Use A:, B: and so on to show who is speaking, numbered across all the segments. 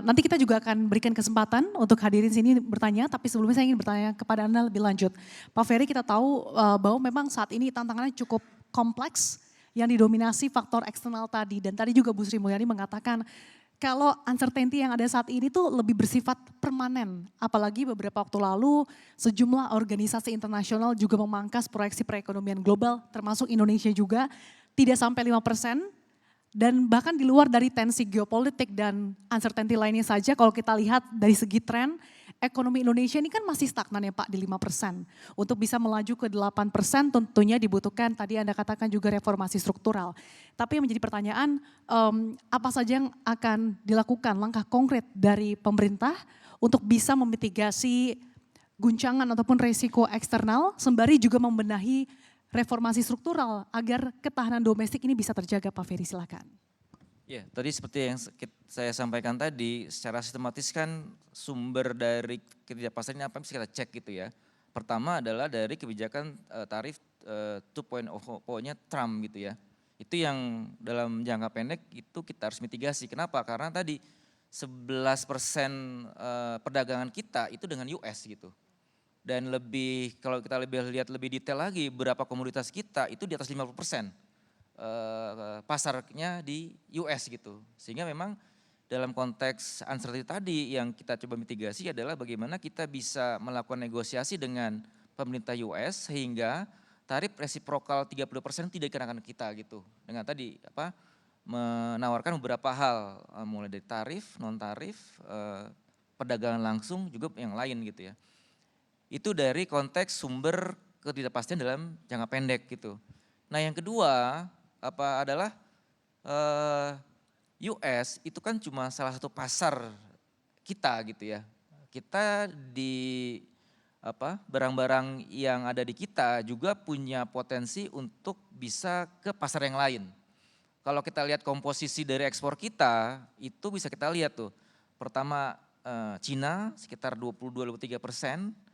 A: Nanti kita juga akan berikan kesempatan untuk hadirin sini bertanya, tapi sebelumnya saya ingin bertanya kepada Anda lebih lanjut. Pak Ferry, kita tahu bahwa memang saat ini tantangannya cukup kompleks yang didominasi faktor eksternal tadi. Dan tadi juga Bu Sri Mulyani mengatakan kalau uncertainty yang ada saat ini tuh lebih bersifat permanen. Apalagi beberapa waktu lalu sejumlah organisasi internasional juga memangkas proyeksi perekonomian global termasuk Indonesia juga tidak sampai 5%. Dan bahkan di luar dari tensi geopolitik dan uncertainty lainnya saja, kalau kita lihat dari segi tren, ekonomi Indonesia ini kan masih stagnan ya Pak di 5%. Untuk bisa melaju ke 8% tentunya dibutuhkan tadi Anda katakan juga reformasi struktural. Tapi yang menjadi pertanyaan, apa saja yang akan dilakukan langkah konkret dari pemerintah untuk bisa memitigasi guncangan ataupun resiko eksternal, sembari juga membenahi reformasi struktural agar ketahanan domestik ini bisa terjaga, Pak Ferry, silakan.
B: Ya, tadi seperti yang saya sampaikan tadi, secara sistematis kan sumber dari ketidakpastian ini apa yang bisa kita cek gitu ya. Pertama adalah dari kebijakan tarif 2.0-nya Trump gitu ya. Itu yang dalam jangka pendek itu kita harus mitigasi. Kenapa? Karena tadi 11% perdagangan kita itu dengan US gitu. Dan lebih kalau kita lihat lebih detail lagi berapa komoditas kita itu di atas 50% pasarnya di US gitu. Sehingga memang dalam konteks uncertainty tadi yang kita coba mitigasi adalah bagaimana kita bisa melakukan negosiasi dengan pemerintah US sehingga tarif resiprokal 30% tidak dikenakan kita gitu. Dengan tadi menawarkan beberapa hal mulai dari tarif, non tarif, perdagangan langsung juga yang lain gitu ya. Itu dari konteks sumber ketidakpastian dalam jangka pendek gitu. Nah yang kedua adalah US itu kan cuma salah satu pasar kita gitu ya. Kita di barang-barang yang ada di kita juga punya potensi untuk bisa ke pasar yang lain. Kalau kita lihat komposisi dari ekspor kita itu bisa kita lihat tuh. Pertama Cina sekitar 22-23%.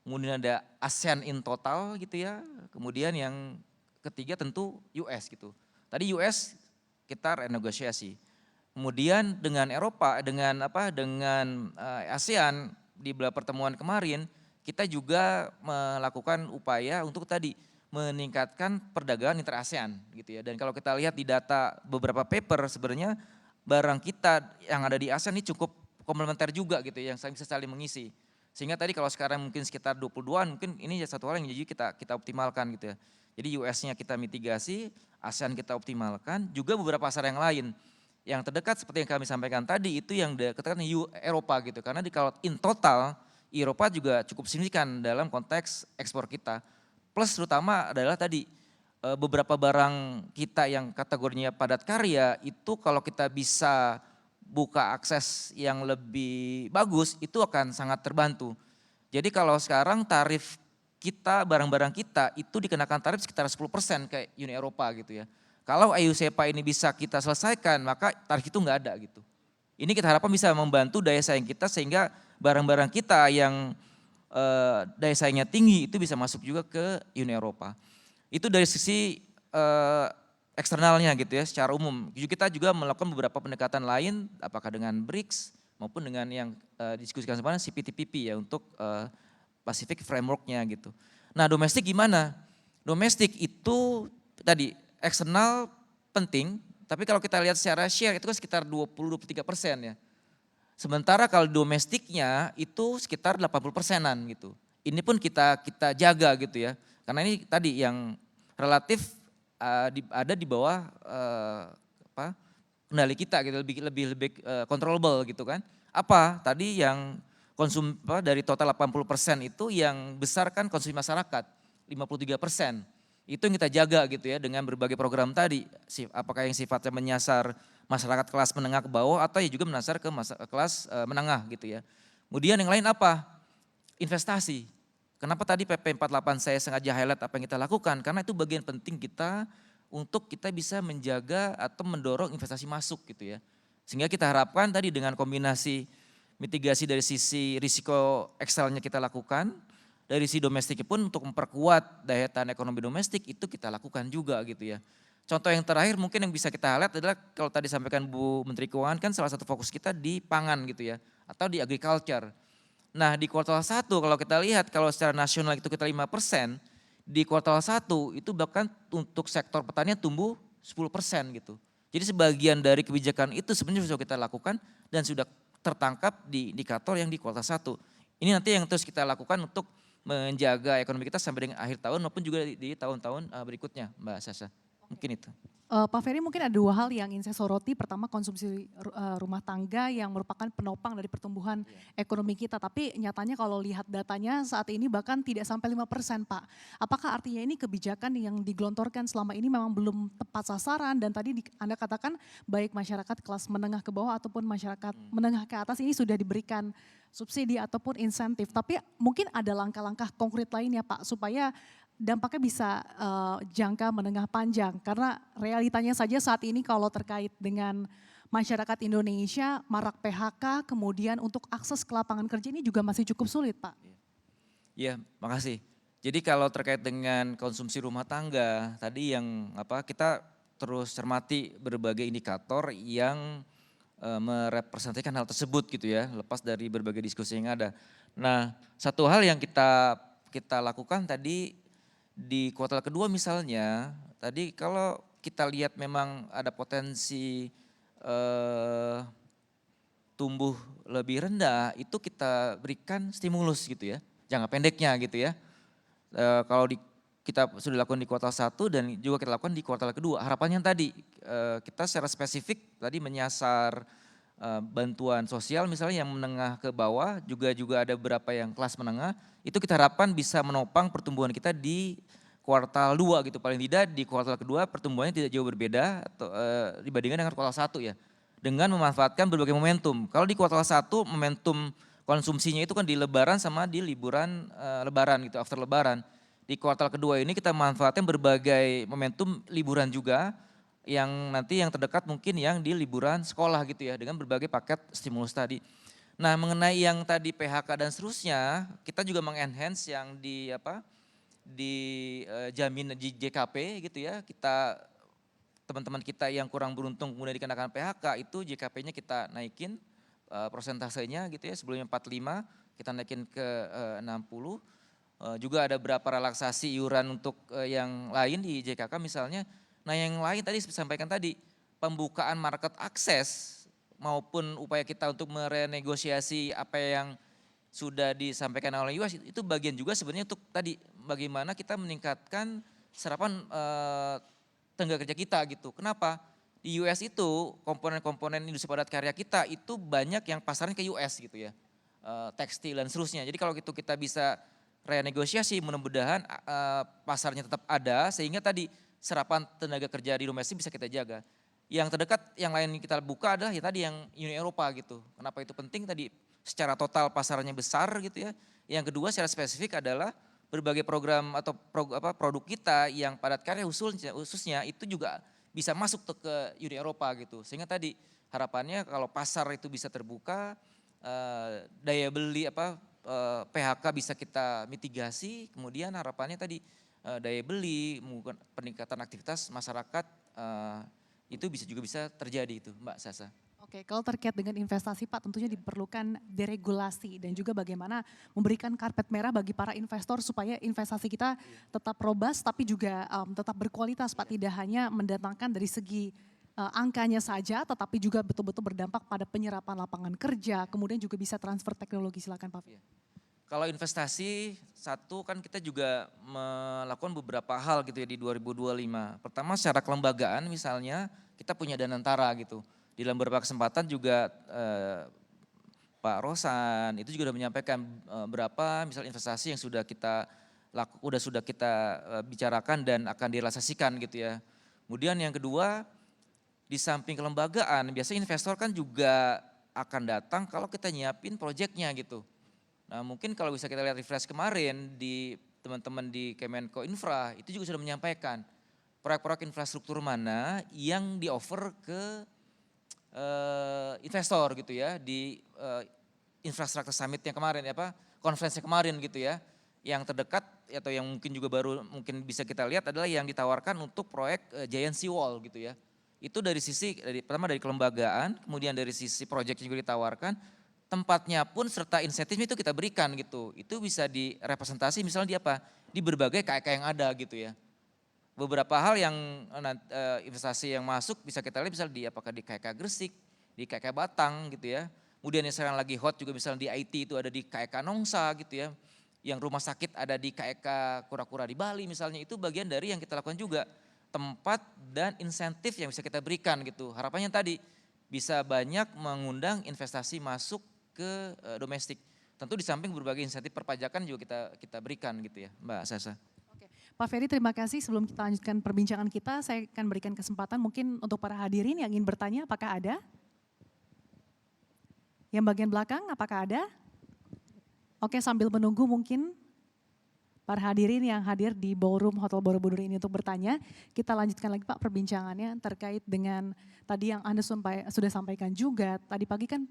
B: Kemudian ada ASEAN in total gitu ya, kemudian yang ketiga tentu US gitu. Tadi US kita renegosiasi. Kemudian dengan Eropa, dengan ASEAN di beberapa pertemuan kemarin, kita juga melakukan upaya untuk tadi meningkatkan perdagangan inter-ASEAN gitu ya. Dan kalau kita lihat di data beberapa paper sebenarnya barang kita yang ada di ASEAN ini cukup komplementer juga gitu ya, yang bisa saling mengisi. Sehingga tadi kalau sekarang mungkin sekitar 22-an, mungkin ini satu hal yang jadi kita optimalkan gitu ya. Jadi US-nya kita mitigasi, ASEAN kita optimalkan, juga beberapa pasar yang lain. Yang terdekat seperti yang kami sampaikan tadi itu yang katakan Eropa gitu. Karena kalau in total, Eropa juga cukup signifikan dalam konteks ekspor kita. Plus terutama adalah tadi beberapa barang kita yang kategorinya padat karya itu kalau kita bisa buka akses yang lebih bagus itu akan sangat terbantu. Jadi kalau sekarang tarif kita, barang-barang kita itu dikenakan tarif sekitar 10% kayak Uni Eropa gitu ya. Kalau EU SEPA ini bisa kita selesaikan maka tarif itu enggak ada gitu. Ini kita harapkan bisa membantu daya saing kita sehingga barang-barang kita yang daya saingnya tinggi itu bisa masuk juga ke Uni Eropa. Itu dari sisi eksternalnya gitu ya secara umum. Kita juga melakukan beberapa pendekatan lain apakah dengan BRICS maupun dengan yang diskusikan sebenarnya CPTPP ya untuk Pacific Framework-nya gitu. Nah domestik gimana? Domestik itu tadi eksternal penting, tapi kalau kita lihat secara share itu kan sekitar 20-23% ya. Sementara kalau domestiknya itu sekitar 80%-an gitu. Ini pun kita jaga gitu ya. Karena ini tadi yang relatif ada di bawah kendali kita gitu, lebih controllable gitu kan. Apa tadi yang dari total 80% itu yang besar kan konsumsi masyarakat 53%. Itu yang kita jaga gitu ya dengan berbagai program tadi. Apakah yang sifatnya menyasar masyarakat kelas menengah ke bawah atau ya juga menyasar ke kelas menengah gitu ya. Kemudian yang lain apa? Investasi. Kenapa tadi PP 48 saya sengaja highlight apa yang kita lakukan? Karena itu bagian penting kita untuk kita bisa menjaga atau mendorong investasi masuk gitu ya. Sehingga kita harapkan tadi dengan kombinasi mitigasi dari sisi risiko eksternalnya kita lakukan, dari sisi domestik pun untuk memperkuat daya tahan ekonomi domestik itu kita lakukan juga gitu ya. contoh yang terakhir mungkin yang bisa kita highlight adalah kalau tadi sampaikan Bu Menteri Keuangan kan salah satu fokus kita di pangan gitu ya, atau di agriculture. Nah di kuartal 1 kalau kita lihat kalau secara nasional itu kita 5%, di kuartal 1 itu bahkan untuk sektor pertanian tumbuh 10% gitu. Jadi sebagian dari kebijakan itu sebenarnya sudah kita lakukan dan sudah tertangkap di indikator yang di kuartal 1. Ini nanti yang terus kita lakukan untuk menjaga ekonomi kita sampai dengan akhir tahun maupun juga di tahun-tahun berikutnya Mbak Sasa. Mungkin itu.
A: Pak Ferry mungkin ada dua hal yang ingin saya soroti. Pertama konsumsi rumah tangga yang merupakan penopang dari pertumbuhan ekonomi kita. Tapi nyatanya kalau lihat datanya saat ini bahkan tidak sampai 5% Pak. Apakah artinya ini kebijakan yang digelontorkan selama ini memang belum tepat sasaran dan tadi Anda katakan baik masyarakat kelas menengah ke bawah ataupun masyarakat menengah ke atas ini sudah diberikan subsidi ataupun insentif. Tapi mungkin ada langkah-langkah konkret lainnya Pak supaya dampaknya bisa jangka menengah panjang karena realitanya saja saat ini kalau terkait dengan masyarakat Indonesia marak PHK kemudian untuk akses ke lapangan kerja ini juga masih cukup sulit Pak.
B: Iya, makasih. Jadi kalau terkait dengan konsumsi rumah tangga tadi yang kita terus cermati berbagai indikator yang merepresentasikan hal tersebut gitu ya, lepas dari berbagai diskusi yang ada. Nah, satu hal yang kita lakukan tadi di kuartal kedua misalnya, tadi kalau kita lihat memang ada potensi tumbuh lebih rendah, itu kita berikan stimulus gitu ya, jangka pendeknya gitu ya. Kalau kita sudah lakukan di kuartal 1 dan juga kita lakukan di kuartal kedua. Harapannya tadi kita secara spesifik tadi menyasar bantuan sosial misalnya yang menengah ke bawah, juga ada beberapa yang kelas menengah, itu kita harapkan bisa menopang pertumbuhan kita di kuartal 2 gitu. Paling tidak di kuartal kedua pertumbuhannya tidak jauh berbeda atau, dibandingkan dengan kuartal 1 ya. Dengan memanfaatkan berbagai momentum. Kalau di kuartal 1 momentum konsumsinya itu kan di lebaran sama di liburan lebaran gitu, after lebaran. Di kuartal kedua ini kita manfaatkan berbagai momentum liburan juga yang nanti yang terdekat mungkin yang di liburan sekolah gitu ya dengan berbagai paket stimulus tadi. Nah mengenai yang tadi PHK dan seterusnya kita juga mengenhance yang jamin di JKP gitu ya. Kita teman-teman kita yang kurang beruntung kemudian dikenakan PHK itu JKP-nya kita naikin prosentasenya gitu ya, sebelumnya 45 kita naikin ke 60. Juga ada beberapa relaksasi iuran untuk yang lain di JKK misalnya. Nah yang lain tadi disampaikan tadi, pembukaan market akses maupun upaya kita untuk merenegosiasi apa yang sudah disampaikan oleh US itu bagian juga sebenarnya untuk tadi bagaimana kita meningkatkan serapan tenaga kerja kita gitu. Kenapa? Di US itu komponen-komponen industri padat karya kita itu banyak yang pasarnya ke US gitu ya, tekstil dan seterusnya. Jadi kalau itu kita bisa renegosiasi mudah-mudahan pasarnya tetap ada sehingga tadi serapan tenaga kerja di domestik bisa kita jaga. Yang terdekat yang lain kita buka adalah ya tadi yang Uni Eropa gitu. Kenapa itu penting tadi secara total pasarnya besar gitu ya. Yang kedua secara spesifik adalah berbagai program atau produk kita yang padat karya khususnya itu juga bisa masuk ke Uni Eropa gitu. Sehingga tadi harapannya kalau pasar itu bisa terbuka, daya beli PHK bisa kita mitigasi, kemudian harapannya tadi daya beli, peningkatan aktivitas masyarakat itu bisa terjadi itu Mbak Sasa.
A: Oke, kalau terkait dengan investasi Pak tentunya diperlukan deregulasi dan juga bagaimana memberikan karpet merah bagi para investor supaya investasi kita tetap robust tapi juga tetap berkualitas Pak. Tidak hanya mendatangkan dari segi angkanya saja tetapi juga betul-betul berdampak pada penyerapan lapangan kerja, kemudian juga bisa transfer teknologi. Silakan Pak.
B: Kalau investasi satu kan kita juga melakukan beberapa hal gitu ya di 2025. Pertama secara kelembagaan misalnya kita punya Danantara gitu. Di dalam beberapa kesempatan juga Pak Rosan itu juga sudah menyampaikan berapa misal investasi yang sudah kita bicarakan dan akan direalisasikan gitu ya. Kemudian yang kedua di samping kelembagaan biasanya investor kan juga akan datang kalau kita nyiapin proyeknya gitu. Nah mungkin kalau bisa kita lihat refresh kemarin di teman-teman di Kemenko Infra itu juga sudah menyampaikan proyek-proyek infrastruktur mana yang di offer ke investor gitu ya di infrastruktur summit yang kemarin konferensi kemarin gitu ya. Yang terdekat atau yang mungkin juga baru mungkin bisa kita lihat adalah yang ditawarkan untuk proyek Giant Sea Wall gitu ya. Itu dari sisi, pertama dari kelembagaan, kemudian dari sisi proyek juga ditawarkan, tempatnya pun serta insentifnya itu kita berikan gitu. Itu bisa direpresentasi misalnya di apa? Di berbagai KK yang ada gitu ya. Beberapa hal yang investasi yang masuk bisa kita lihat misalnya di apakah di KK Gresik, di KK Batang gitu ya. Kemudian yang sekarang lagi hot juga misalnya di IT itu ada di KK Nongsa gitu ya. Yang rumah sakit ada di KK Kura-Kura di Bali misalnya, itu bagian dari yang kita lakukan juga. Tempat dan insentif yang bisa kita berikan gitu. Harapannya tadi bisa banyak mengundang investasi masuk ke domestik. Tentu di samping berbagai insentif perpajakan juga kita berikan gitu ya Mbak Sasa.
A: Oke, Pak Ferry terima kasih. Sebelum kita lanjutkan perbincangan kita, saya akan berikan kesempatan mungkin untuk para hadirin yang ingin bertanya, apakah ada? Yang bagian belakang, apakah ada? Oke, sambil menunggu mungkin para hadirin yang hadir di ballroom Hotel Borobudur ini untuk bertanya, kita lanjutkan lagi Pak perbincangannya terkait dengan tadi yang Anda sudah sampaikan juga. Tadi pagi kan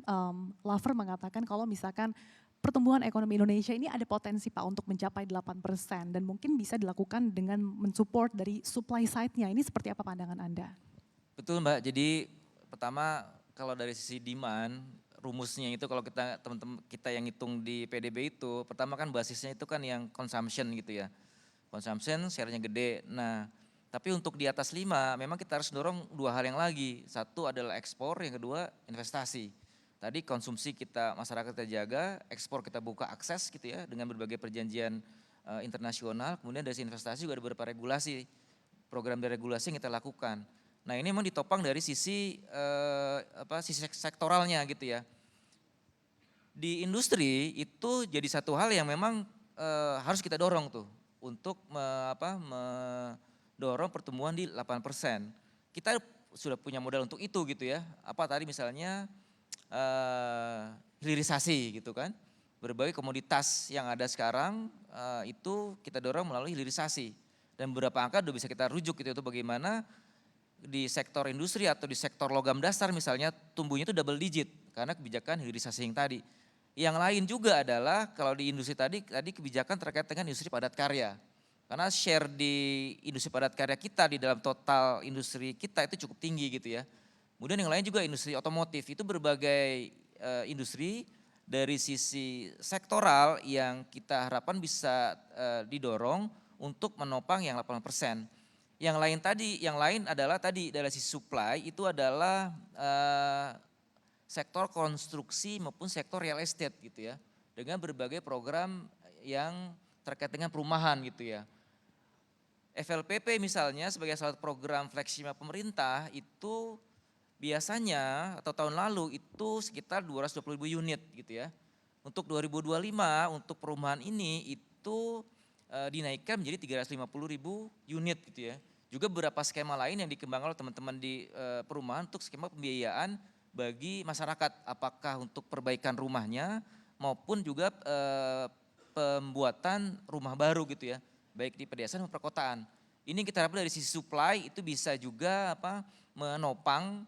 A: Lover mengatakan kalau misalkan pertumbuhan ekonomi Indonesia ini ada potensi Pak untuk mencapai 8% dan mungkin bisa dilakukan dengan mensupport dari supply side-nya. Ini seperti apa pandangan Anda?
B: Betul Mbak, jadi pertama kalau dari sisi demand, rumusnya itu kalau kita teman-teman kita yang hitung di PDB itu, pertama kan basisnya itu kan yang consumption gitu ya. Consumption share-nya gede. Nah, tapi untuk di atas 5 memang kita harus dorong dua hal yang lagi. Satu adalah ekspor, yang kedua investasi. Tadi konsumsi kita, masyarakat kita jaga, ekspor kita buka akses gitu ya dengan berbagai perjanjian internasional, kemudian dari sisi investasi juga ada beberapa regulasi, program deregulasi yang kita lakukan. Nah ini memang ditopang dari sisi sisi sektoralnya gitu ya. Di industri itu jadi satu hal yang memang harus kita dorong tuh untuk mendorong pertumbuhan di 8%. Kita sudah punya modal untuk itu gitu ya. Apa tadi misalnya hilirisasi gitu kan. Berbagai komoditas yang ada sekarang itu kita dorong melalui hilirisasi. Dan beberapa angka sudah bisa kita rujuk gitu itu bagaimana di sektor industri atau di sektor logam dasar misalnya tumbuhnya itu double digit karena kebijakan hilirisasi yang tadi. Yang lain juga adalah kalau di industri tadi kebijakan terkait dengan industri padat karya. Karena share di industri padat karya kita di dalam total industri kita itu cukup tinggi gitu ya. Kemudian yang lain juga industri otomotif, itu berbagai industri dari sisi sektoral yang kita harapkan bisa didorong untuk menopang yang 8%. Yang lain adalah tadi dari sisi supply itu adalah sektor konstruksi maupun sektor real estate gitu ya. Dengan berbagai program yang terkait dengan perumahan gitu ya. FLPP misalnya sebagai salah satu program flagship pemerintah itu biasanya atau tahun lalu itu sekitar 220.000 unit gitu ya. Untuk 2025 untuk perumahan ini itu dinaikkan menjadi 350.000 unit gitu ya. Juga beberapa skema lain yang dikembangkan oleh teman-teman di perumahan untuk skema pembiayaan bagi masyarakat, apakah untuk perbaikan rumahnya maupun juga pembuatan rumah baru gitu ya, baik di pedesaan maupun perkotaan. Ini kita harapkan dari sisi supply itu bisa juga menopang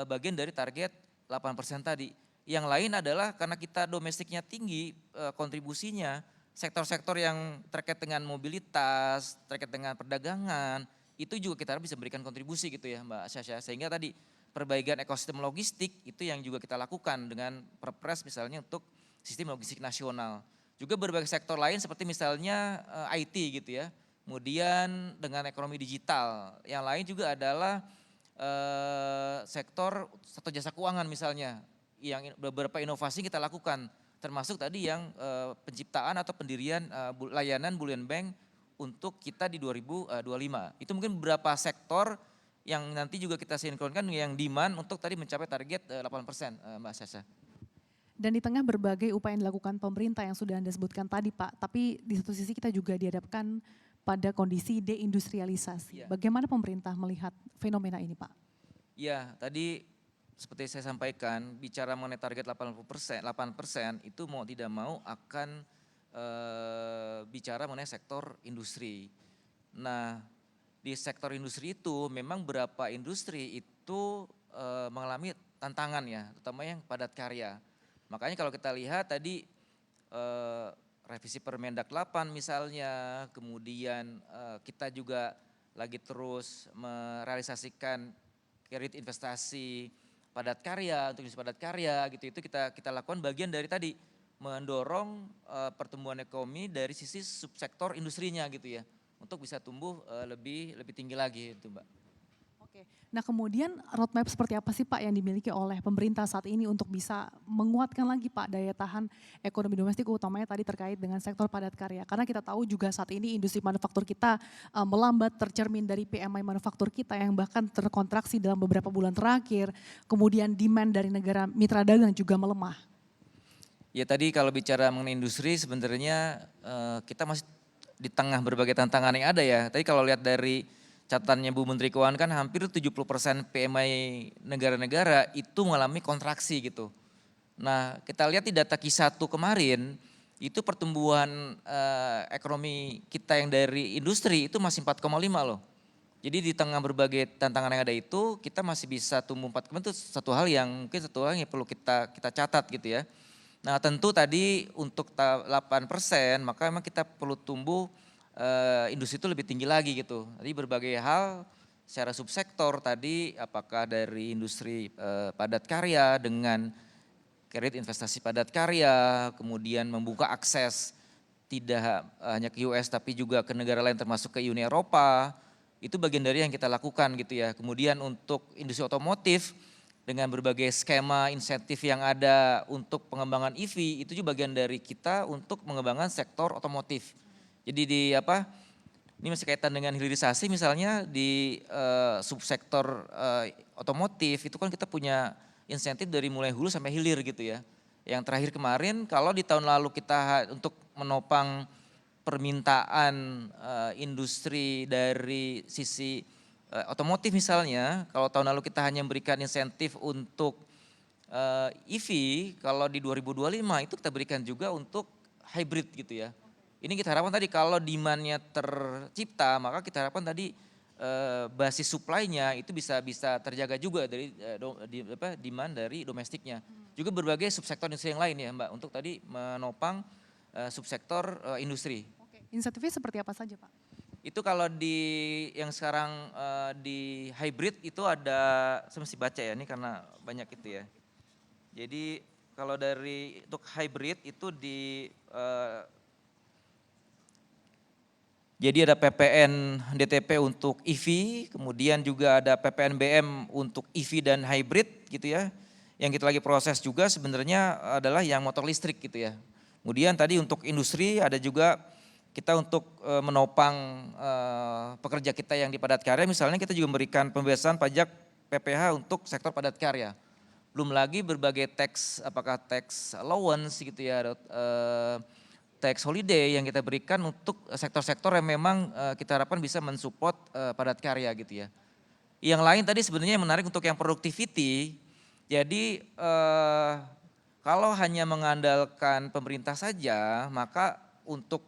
B: bagian dari target 8% tadi. Yang lain adalah karena kita domestiknya tinggi kontribusinya, sektor-sektor yang terkait dengan mobilitas, terkait dengan perdagangan, itu juga kita harap bisa memberikan kontribusi gitu ya Mbak Syasha. Sehingga tadi perbaikan ekosistem logistik itu yang juga kita lakukan dengan Perpres misalnya untuk sistem logistik nasional. Juga berbagai sektor lain seperti misalnya IT gitu ya. Kemudian dengan ekonomi digital. Yang lain juga adalah sektor atau jasa keuangan misalnya. Yang beberapa inovasi kita lakukan. Termasuk tadi yang penciptaan atau pendirian layanan Bullion Bank untuk kita di 2025. Itu mungkin beberapa sektor yang nanti juga kita sinkronkan yang demand untuk tadi mencapai target 8% Mbak Sasa.
A: Dan di tengah berbagai upaya yang dilakukan pemerintah yang sudah Anda sebutkan tadi Pak, tapi di satu sisi kita juga dihadapkan pada kondisi deindustrialisasi.
B: Ya.
A: Bagaimana pemerintah melihat fenomena ini Pak?
B: Ya, tadi seperti saya sampaikan, bicara mengenai target 8% itu mau tidak mau akan bicara mengenai sektor industri. Nah, di sektor industri itu memang beberapa industri itu mengalami tantangan ya, terutama yang padat karya. Makanya kalau kita lihat tadi revisi Permendak 8 misalnya, kemudian kita juga lagi terus merealisasikan kredit investasi padat karya untuk industri padat karya gitu, itu kita lakukan bagian dari tadi mendorong pertumbuhan ekonomi dari sisi subsektor industrinya gitu ya, untuk bisa tumbuh lebih tinggi lagi itu Mbak.
A: Oke, nah kemudian roadmap seperti apa sih Pak yang dimiliki oleh pemerintah saat ini untuk bisa menguatkan lagi Pak daya tahan ekonomi domestik, utamanya tadi terkait dengan sektor padat karya. Karena kita tahu juga saat ini industri manufaktur kita melambat, tercermin dari PMI manufaktur kita yang bahkan terkontraksi dalam beberapa bulan terakhir. Kemudian demand dari negara mitra dagang juga melemah.
B: Ya tadi kalau bicara mengenai industri sebenarnya kita masih di tengah berbagai tantangan yang ada ya. Tadi kalau lihat dari catatannya Bu Menteri Keuangan kan hampir 70% PMI negara-negara itu mengalami kontraksi gitu. Nah kita lihat di data Q1 kemarin itu pertumbuhan ekonomi kita yang dari industri itu masih 4,5 loh. Jadi di tengah berbagai tantangan yang ada itu kita masih bisa tumbuh 4,5, itu satu hal yang perlu kita catat gitu ya. Nah tentu tadi untuk 8% maka memang kita perlu tumbuh industri itu lebih tinggi lagi gitu. Jadi berbagai hal secara subsektor tadi apakah dari industri padat karya dengan kredit investasi padat karya, kemudian membuka akses tidak hanya ke US tapi juga ke negara lain termasuk ke Uni Eropa, itu bagian dari yang kita lakukan gitu ya. Kemudian untuk industri otomotif dengan berbagai skema insentif yang ada untuk pengembangan EV itu juga bagian dari kita untuk mengembangkan sektor otomotif. Jadi ini masih kaitan dengan hilirisasi misalnya di subsektor otomotif itu kan kita punya insentif dari mulai hulu sampai hilir gitu ya. Yang terakhir kemarin kalau di tahun lalu kita untuk menopang permintaan industri dari sisi otomotif misalnya, kalau tahun lalu kita hanya memberikan insentif untuk EV, kalau di 2025 itu kita berikan juga untuk hybrid gitu ya. Ini kita harapkan tadi kalau demand-nya tercipta, maka kita harapkan tadi basis supply-nya itu bisa terjaga juga dari demand dari domestiknya. Juga berbagai subsektor industri yang lain ya Mbak, untuk tadi menopang subsektor industri.
A: Oke, insentifnya seperti apa saja Pak?
B: Itu kalau di yang sekarang di hybrid itu ada, saya mesti baca ya ini karena banyak itu ya. Jadi kalau dari untuk hybrid itu jadi ada PPN DTP untuk EV, kemudian juga ada PPNBM untuk EV dan hybrid gitu ya. Yang kita lagi proses juga sebenarnya adalah yang motor listrik gitu ya. Kemudian tadi untuk industri ada juga kita untuk menopang pekerja kita yang di padat karya, misalnya kita juga memberikan pembebasan pajak PPh untuk sektor padat karya. Belum lagi berbagai tax, apakah tax allowance gitu ya, tax holiday yang kita berikan untuk sektor-sektor yang memang kita harapkan bisa mensupport padat karya gitu ya. Yang lain tadi sebenarnya menarik untuk yang productivity, jadi kalau hanya mengandalkan pemerintah saja maka untuk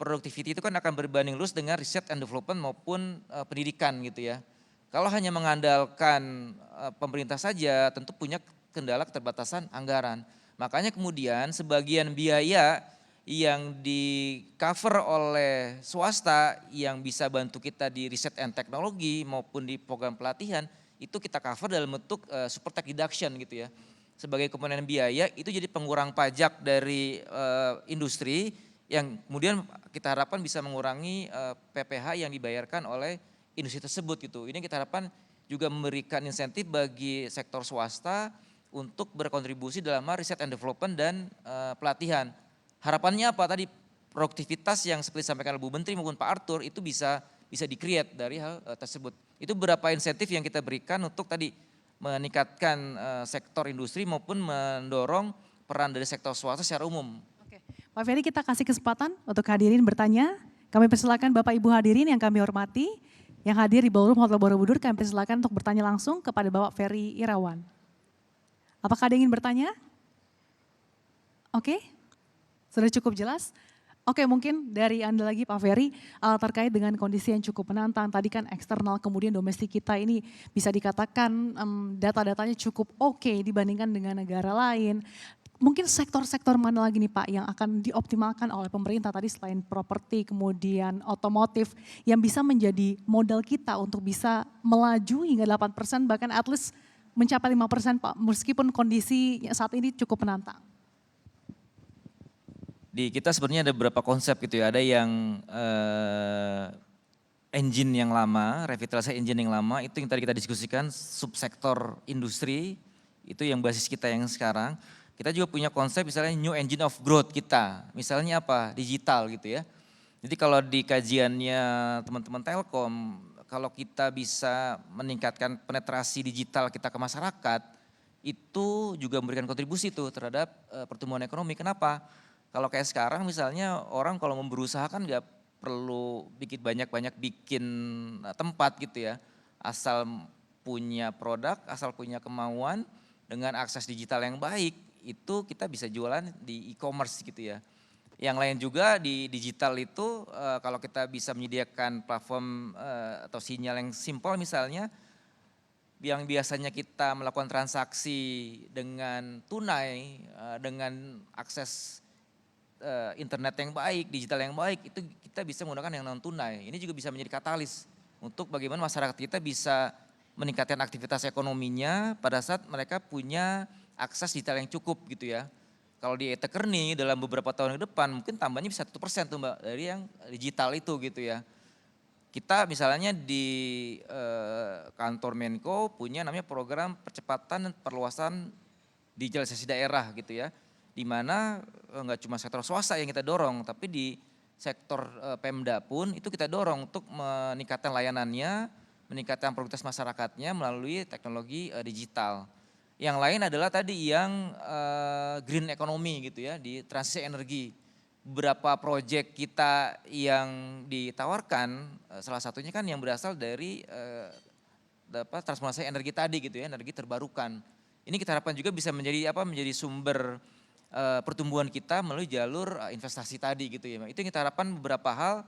B: productivity itu kan akan berbanding lurus dengan riset and development maupun pendidikan gitu ya. Kalau hanya mengandalkan pemerintah saja tentu punya kendala keterbatasan anggaran. Makanya kemudian sebagian biaya yang di cover oleh swasta yang bisa bantu kita di riset and teknologi maupun di program pelatihan itu kita cover dalam bentuk super tax deduction gitu ya. Sebagai komponen biaya itu jadi pengurang pajak dari industri yang kemudian kita harapkan bisa mengurangi PPh yang dibayarkan oleh industri tersebut gitu. Ini kita harapkan juga memberikan insentif bagi sektor swasta untuk berkontribusi dalam riset and development dan pelatihan. Harapannya apa tadi produktivitas yang seperti disampaikan oleh Bu Menteri maupun Pak Arthur itu bisa di-create dari hal tersebut. Itu beberapa insentif yang kita berikan untuk tadi meningkatkan sektor industri maupun mendorong peran dari sektor swasta secara umum.
A: Oke, Pak Ferry kita kasih kesempatan untuk hadirin bertanya. Kami persilakan Bapak Ibu hadirin yang kami hormati, yang hadir di Ballroom Hotel Borobudur, kami persilakan untuk bertanya langsung kepada Bapak Ferry Irawan. Apakah ada yang ingin bertanya? Oke, sudah cukup jelas. Oke, mungkin dari Anda lagi Pak Ferry terkait dengan kondisi yang cukup menantang. Tadi kan eksternal kemudian domestik kita ini bisa dikatakan data-datanya cukup oke dibandingkan dengan negara lain. Mungkin sektor-sektor mana lagi nih Pak yang akan dioptimalkan oleh pemerintah tadi selain properti, kemudian otomotif yang bisa menjadi modal kita untuk bisa melaju hingga 8% bahkan at least mencapai 5% Pak meskipun kondisi saat ini cukup menantang.
B: Di kita sebenarnya ada beberapa konsep gitu ya, ada yang engine yang lama, revitalisasi engine yang lama, itu yang tadi kita diskusikan, subsektor industri, itu yang basis kita yang sekarang. Kita juga punya konsep misalnya new engine of growth kita, misalnya apa, digital gitu ya. Jadi kalau di kajiannya teman-teman Telkom, kalau kita bisa meningkatkan penetrasi digital kita ke masyarakat, itu juga memberikan kontribusi tuh terhadap pertumbuhan ekonomi. Kenapa? Kalau kayak sekarang misalnya orang kalau mau berusaha kan nggak perlu bikin banyak-banyak bikin tempat gitu ya. Asal punya produk, asal punya kemauan dengan akses digital yang baik, itu kita bisa jualan di e-commerce gitu ya. Yang lain juga di digital itu kalau kita bisa menyediakan platform atau sinyal yang simpel misalnya, yang biasanya kita melakukan transaksi dengan tunai, dengan akses internet yang baik, digital yang baik, itu kita bisa menggunakan yang non tunai. Ini juga bisa menjadi katalis untuk bagaimana masyarakat kita bisa meningkatkan aktivitas ekonominya pada saat mereka punya akses digital yang cukup gitu ya. Kalau di e-Takerni dalam beberapa tahun ke depan mungkin tambahnya bisa 1% tuh Mbak dari yang digital itu gitu ya. Kita misalnya di kantor Menko punya namanya program percepatan dan perluasan digitalisasi daerah gitu ya. Di mana enggak cuma sektor swasta yang kita dorong, tapi di sektor Pemda pun itu kita dorong untuk meningkatkan layanannya, meningkatkan produktivitas masyarakatnya melalui teknologi digital. Yang lain adalah tadi yang green economy gitu ya, di transisi energi. Beberapa proyek kita yang ditawarkan, salah satunya kan yang berasal dari transformasi energi tadi gitu ya, energi terbarukan. Ini kita harapkan juga bisa menjadi menjadi sumber pertumbuhan kita melalui jalur investasi tadi gitu ya. Itu yang kita harapkan beberapa hal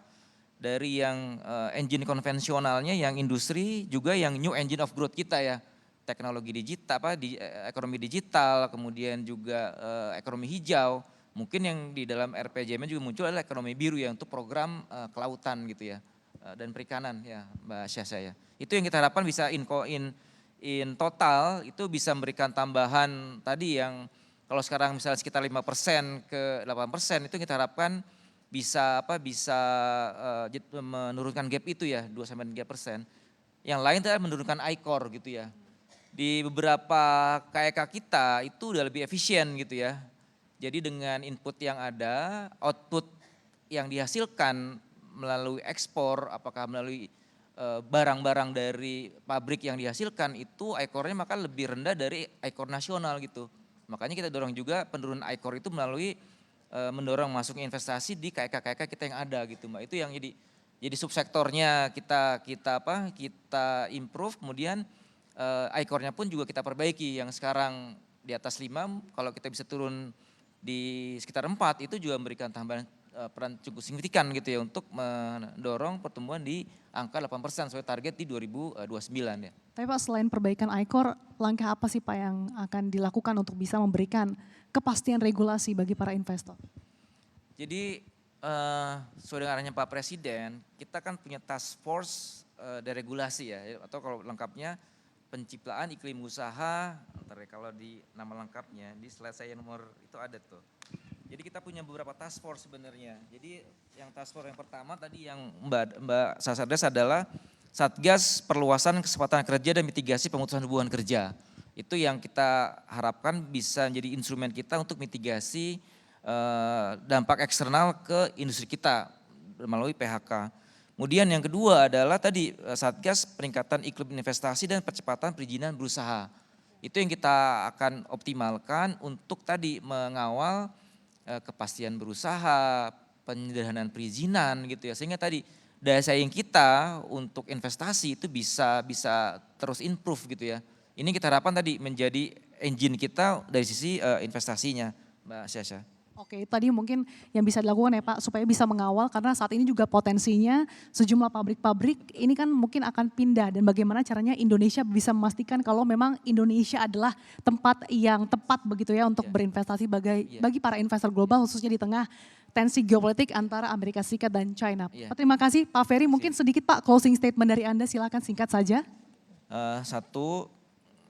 B: dari yang engine konvensionalnya, yang industri, juga yang new engine of growth kita ya. Teknologi digital, ekonomi digital, kemudian juga ekonomi hijau. Mungkin yang di dalam RPJMN juga muncul adalah ekonomi biru ya untuk program kelautan gitu ya dan perikanan ya Mbak Syasha ya. Itu yang kita harapkan bisa in total itu bisa memberikan tambahan tadi yang kalau sekarang misalnya sekitar 5% ke 8% itu kita harapkan bisa menurunkan gap itu ya 2-3%. Yang lain adalah menurunkan ICOR gitu ya. Di beberapa KEK kita itu udah lebih efisien gitu ya. Jadi dengan input yang ada, output yang dihasilkan melalui ekspor, apakah melalui barang-barang dari pabrik yang dihasilkan itu ICOR-nya maka lebih rendah dari ICOR nasional gitu. Makanya kita dorong juga penurunan ICOR itu melalui mendorong masuknya investasi di KEK-KEK kita yang ada gitu Mbak. Itu yang jadi subsektornya kita improve, kemudian ICOR-nya pun juga kita perbaiki yang sekarang di atas 5, kalau kita bisa turun di sekitar 4 itu juga memberikan tambahan peran cukup signifikan gitu ya untuk mendorong pertumbuhan di angka 8% sesuai target di 2029 ya.
A: Tapi Pak selain perbaikan ICOR, langkah apa sih Pak yang akan dilakukan untuk bisa memberikan kepastian regulasi bagi para investor?
B: Jadi sesuai dengan arahannya Pak Presiden, kita kan punya task force deregulasi ya, atau kalau lengkapnya penciptaan iklim usaha, kalau di nama lengkapnya di slide saya nomor itu ada tuh. Jadi kita punya beberapa task force sebenarnya. Jadi yang task force yang pertama tadi yang Mbak Sasades adalah Satgas Perluasan Kesempatan Kerja dan Mitigasi Pemutusan Hubungan Kerja. Itu yang kita harapkan bisa menjadi instrumen kita untuk mitigasi dampak eksternal ke industri kita melalui PHK. Kemudian yang kedua adalah tadi Satgas Peningkatan Iklim Investasi dan Percepatan Perizinan Berusaha. Itu yang kita akan optimalkan untuk tadi mengawal kepastian berusaha, penyederhanaan perizinan gitu ya. Sehingga tadi daya saing kita untuk investasi itu bisa terus improve gitu ya. Ini kita harapkan tadi menjadi engine kita dari sisi investasinya Mbak Syasha.
A: Oke, tadi mungkin yang bisa dilakukan ya Pak, supaya bisa mengawal karena saat ini juga potensinya sejumlah pabrik-pabrik ini kan mungkin akan pindah dan bagaimana caranya Indonesia bisa memastikan kalau memang Indonesia adalah tempat yang tepat begitu ya untuk berinvestasi bagi para investor global khususnya di tengah tensi geopolitik antara Amerika Serikat dan China. Pak, terima kasih Pak Ferry, mungkin sedikit Pak closing statement dari Anda, silakan singkat saja.
B: Satu,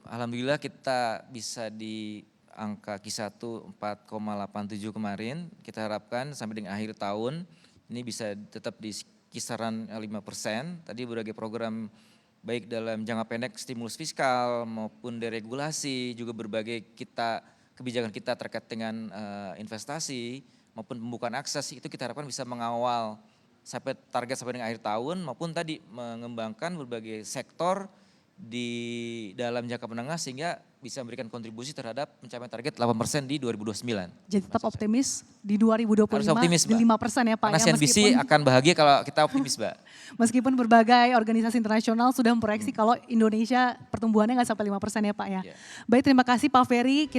B: alhamdulillah kita bisa di angka Q1 4,87 kemarin. Kita harapkan sampai dengan akhir tahun ini bisa tetap di kisaran 5%. Tadi berbagai program baik dalam jangka pendek stimulus fiskal maupun deregulasi, juga berbagai kebijakan kita terkait dengan investasi maupun pembukaan akses itu kita harapkan bisa mengawal sampai target sampai dengan akhir tahun maupun tadi mengembangkan berbagai sektor di dalam jangka menengah sehingga bisa memberikan kontribusi terhadap pencapaian target 8% di 2029.
A: Jadi tetap optimis di 2025
B: Harus optimis,
A: di 5% ya Pak.
B: Karena
A: Ya,
B: CNBC akan bahagia kalau kita optimis Mbak.
A: Meskipun berbagai organisasi internasional sudah memproyeksi kalau Indonesia pertumbuhannya nggak sampai 5% ya Pak ya. Baik, terima kasih Pak Ferry.